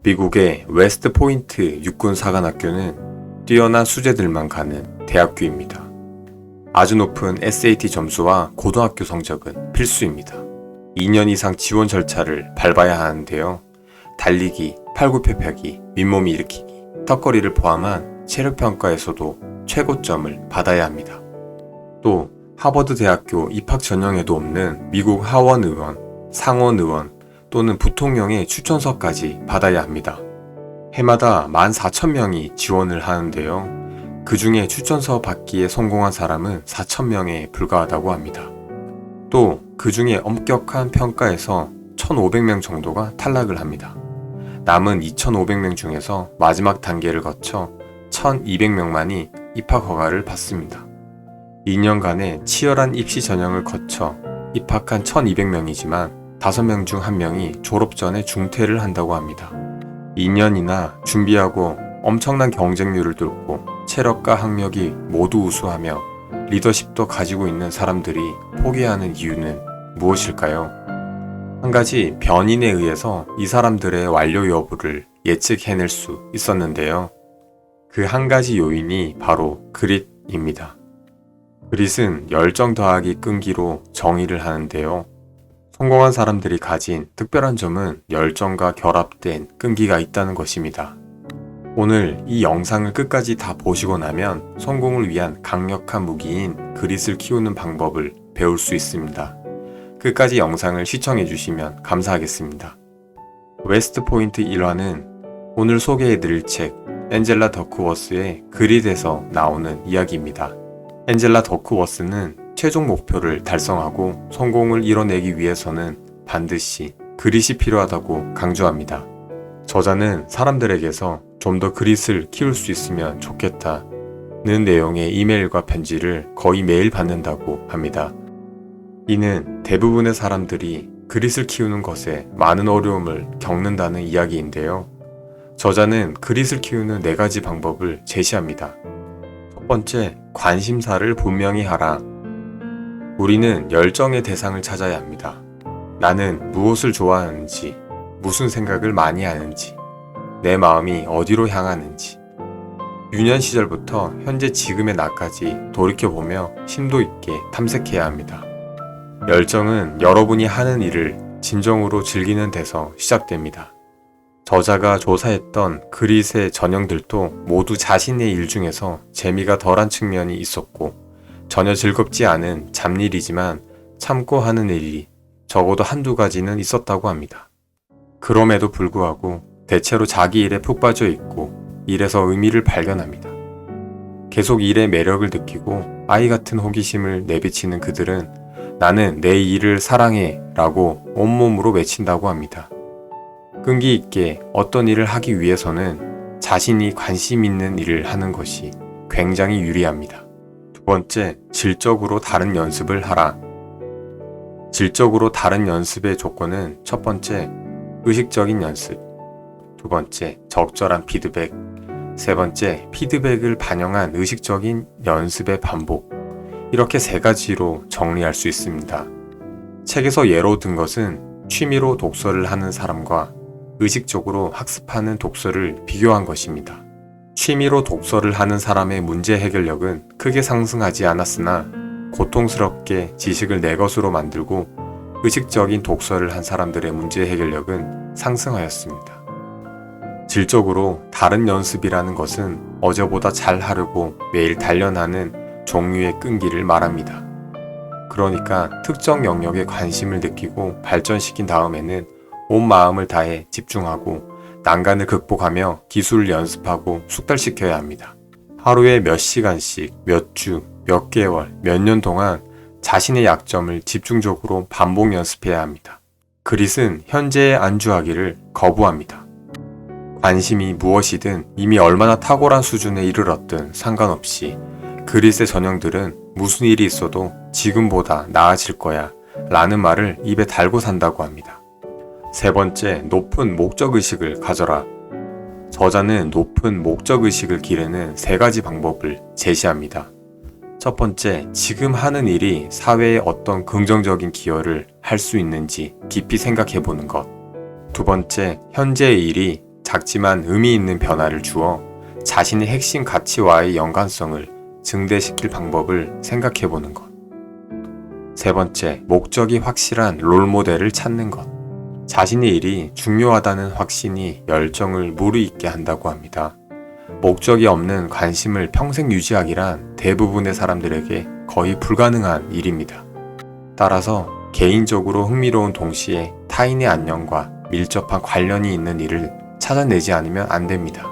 미국의 웨스트 포인트 육군사관학교는 뛰어난 수재들만 가는 대학교입니다. 아주 높은 SAT 점수와 고등학교 성적은 필수입니다. 2년 이상 지원 절차를 밟아야 하는데요. 달리기, 팔굽혀펴기, 맨몸 일으키기, 턱걸이를 포함한 체력평가에서도 최고점을 받아야 합니다. 또 하버드 대학교 입학 전형에도 없는 미국 하원의원, 상원의원 또는 부통령의 추천서까지 받아야 합니다. 해마다 14,000명이 지원을 하는데요. 그 중에 추천서 받기에 성공한 사람은 4,000명에 불과하다고 합니다. 또 그 중에 엄격한 평가에서 1,500명 정도가 탈락을 합니다. 남은 2,500명 중에서 마지막 단계를 거쳐 1,200명만이 입학 허가를 받습니다. 2년간의 치열한 입시 전형을 거쳐 입학한 1,200명이지만 5명 중 1명이 졸업 전에 중퇴를 한다고 합니다. 2년이나 준비하고 엄청난 경쟁률을 뚫고 체력과 학력이 모두 우수하며 리더십도 가지고 있는 사람들이 포기하는 이유는 무엇일까요? 한 가지 변인에 의해서 이 사람들의 완료 여부를 예측해낼 수 있었는데요. 그 한 가지 요인이 바로 그릿입니다. 그릿은 열정 더하기 끈기로 정의를 하는데요. 성공한 사람들이 가진 특별한 점은 열정과 결합된 끈기가 있다는 것입니다. 오늘 이 영상을 끝까지 다 보시고 나면 성공을 위한 강력한 무기인 그릿을 키우는 방법을 배울 수 있습니다. 끝까지 영상을 시청해 주시면 감사하겠습니다. 웨스트 포인트 1화는 오늘 소개해 드릴 책 앤젤라 더크워스의 그릿에서 나오는 이야기입니다. 앤젤라 더크워스는 최종 목표를 달성하고 성공을 이뤄내기 위해서는 반드시 그릿이 필요하다고 강조합니다. 저자는 사람들에게서 좀 더 그릿을 키울 수 있으면 좋겠다는 내용의 이메일과 편지를 거의 매일 받는다고 합니다. 이는 대부분의 사람들이 그릿을 키우는 것에 많은 어려움을 겪는다는 이야기인데요. 저자는 그릿을 키우는 4가지 방법을 제시합니다. 첫 번째, 관심사를 분명히 하라. 우리는 열정의 대상을 찾아야 합니다. 나는 무엇을 좋아하는지, 무슨 생각을 많이 하는지, 내 마음이 어디로 향하는지, 유년 시절부터 현재 지금의 나까지 돌이켜보며 심도 있게 탐색해야 합니다. 열정은 여러분이 하는 일을 진정으로 즐기는 데서 시작됩니다. 저자가 조사했던 그릿의 전형들도 모두 자신의 일 중에서 재미가 덜한 측면이 있었고 전혀 즐겁지 않은 잡일이지만 참고 하는 일이 적어도 한두 가지는 있었다고 합니다. 그럼에도 불구하고 대체로 자기 일에 푹 빠져 있고 일에서 의미를 발견합니다. 계속 일의 매력을 느끼고 아이 같은 호기심을 내비치는 그들은 나는 내 일을 사랑해 라고 온몸으로 외친다고 합니다. 끈기 있게 어떤 일을 하기 위해서는 자신이 관심 있는 일을 하는 것이 굉장히 유리합니다. 두 번째, 질적으로 다른 연습을 하라. 질적으로 다른 연습의 조건은 첫 번째, 의식적인 연습. 두 번째, 적절한 피드백. 세 번째, 피드백을 반영한 의식적인 연습의 반복. 이렇게 3가지로 정리할 수 있습니다. 책에서 예로 든 것은 취미로 독서를 하는 사람과 의식적으로 학습하는 독서를 비교한 것입니다. 취미로 독서를 하는 사람의 문제 해결력은 크게 상승하지 않았으나 고통스럽게 지식을 내 것으로 만들고 의식적인 독서를 한 사람들의 문제 해결력은 상승하였습니다. 질적으로 다른 연습이라는 것은 어제보다 잘 하려고 매일 단련하는 종류의 끈기를 말합니다. 그러니까 특정 영역에 관심을 느끼고 발전시킨 다음에는 온 마음을 다해 집중하고 난간을 극복하며 기술을 연습하고 숙달시켜야 합니다. 하루에 몇 시간씩, 몇 주, 몇 개월, 몇 년 동안 자신의 약점을 집중적으로 반복 연습해야 합니다. 그릿은 현재에 안주하기를 거부합니다. 관심이 무엇이든 이미 얼마나 탁월한 수준에 이르렀든 상관없이 그릿의 전형들은 무슨 일이 있어도 지금보다 나아질 거야 라는 말을 입에 달고 산다고 합니다. 세 번째, 높은 목적의식을 가져라. 저자는 높은 목적의식을 기르는 3가지 방법을 제시합니다. 첫 번째, 지금 하는 일이 사회에 어떤 긍정적인 기여를 할 수 있는지 깊이 생각해 보는 것. 두 번째, 현재의 일이 작지만 의미 있는 변화를 주어 자신의 핵심 가치와의 연관성을 증대시킬 방법을 생각해 보는 것. 세 번째, 목적이 확실한 롤모델을 찾는 것. 자신의 일이 중요하다는 확신이 열정을 무르익게 한다고 합니다. 목적이 없는 관심을 평생 유지하기란 대부분의 사람들에게 거의 불가능한 일입니다. 따라서 개인적으로 흥미로운 동시에 타인의 안녕과 밀접한 관련이 있는 일을 찾아내지 않으면 안 됩니다.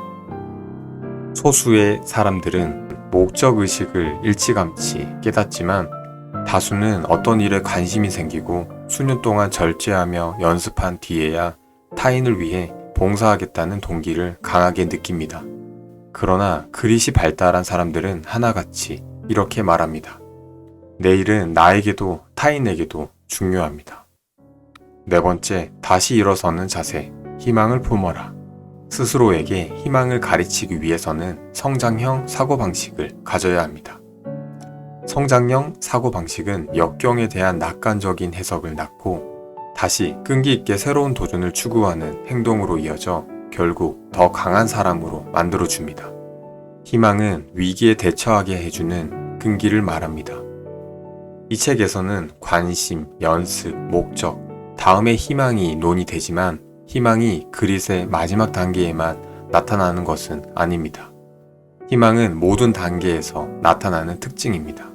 소수의 사람들은 목적의식을 일찌감치 깨닫지만 다수는 어떤 일에 관심이 생기고 수년 동안 절제하며 연습한 뒤에야 타인을 위해 봉사하겠다는 동기를 강하게 느낍니다. 그러나 그릿이 발달한 사람들은 하나같이 이렇게 말합니다. 내 일은 나에게도 타인에게도 중요합니다. 네 번째, 다시 일어서는 자세, 희망을 품어라. 스스로에게 희망을 가르치기 위해서는 성장형 사고방식을 가져야 합니다. 성장형 사고방식은 역경에 대한 낙관적인 해석을 낳고 다시 끈기 있게 새로운 도전을 추구하는 행동으로 이어져 결국 더 강한 사람으로 만들어줍니다. 희망은 위기에 대처하게 해주는 끈기를 말합니다. 이 책에서는 관심, 연습, 목적, 다음에 희망이 논의되지만 희망이 그릿의 마지막 단계에만 나타나는 것은 아닙니다. 희망은 모든 단계에서 나타나는 특징입니다.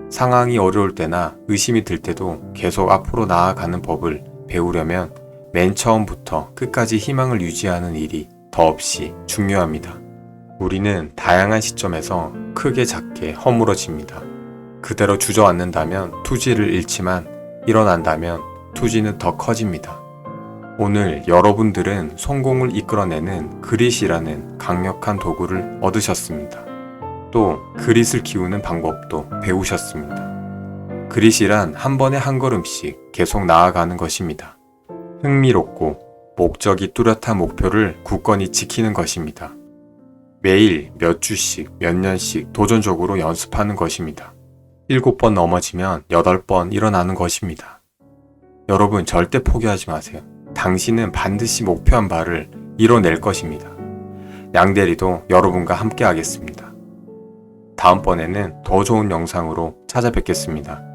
상황이 어려울 때나 의심이 들 때도 계속 앞으로 나아가는 법을 배우려면 맨 처음부터 끝까지 희망을 유지하는 일이 더없이 중요합니다. 우리는 다양한 시점에서 크게 작게 허물어집니다. 그대로 주저앉는다면 투지를 잃지만 일어난다면 투지는 더 커집니다. 오늘 여러분들은 성공을 이끌어내는 그릿이라는 강력한 도구를 얻으셨습니다. 또 그릿을 키우는 방법도 배우셨습니다. 그릿이란 한 번에 한 걸음씩 계속 나아가는 것입니다. 흥미롭고 목적이 뚜렷한 목표를 굳건히 지키는 것입니다. 매일 몇 주씩, 몇 년씩 도전적으로 연습하는 것입니다. 7번 넘어지면 8번 일어나는 것입니다. 여러분 절대 포기하지 마세요. 당신은 반드시 목표한 바를 이뤄낼 것입니다. 양대리도 여러분과 함께 하겠습니다. 다음번에는 더 좋은 영상으로 찾아뵙겠습니다.